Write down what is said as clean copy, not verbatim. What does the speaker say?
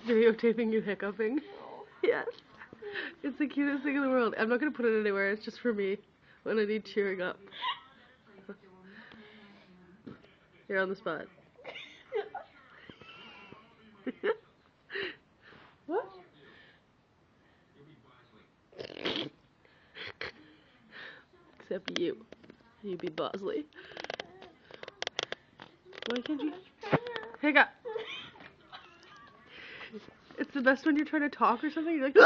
Videotaping you hiccuping. Yes. It's the cutest thing in the world. I'm not gonna put it anywhere, it's just for me when I need cheering up. You're on the spot. What? Except you. You be Bosley. Why can't you? Hiccup. It's the best when you're trying to talk or something. You're like,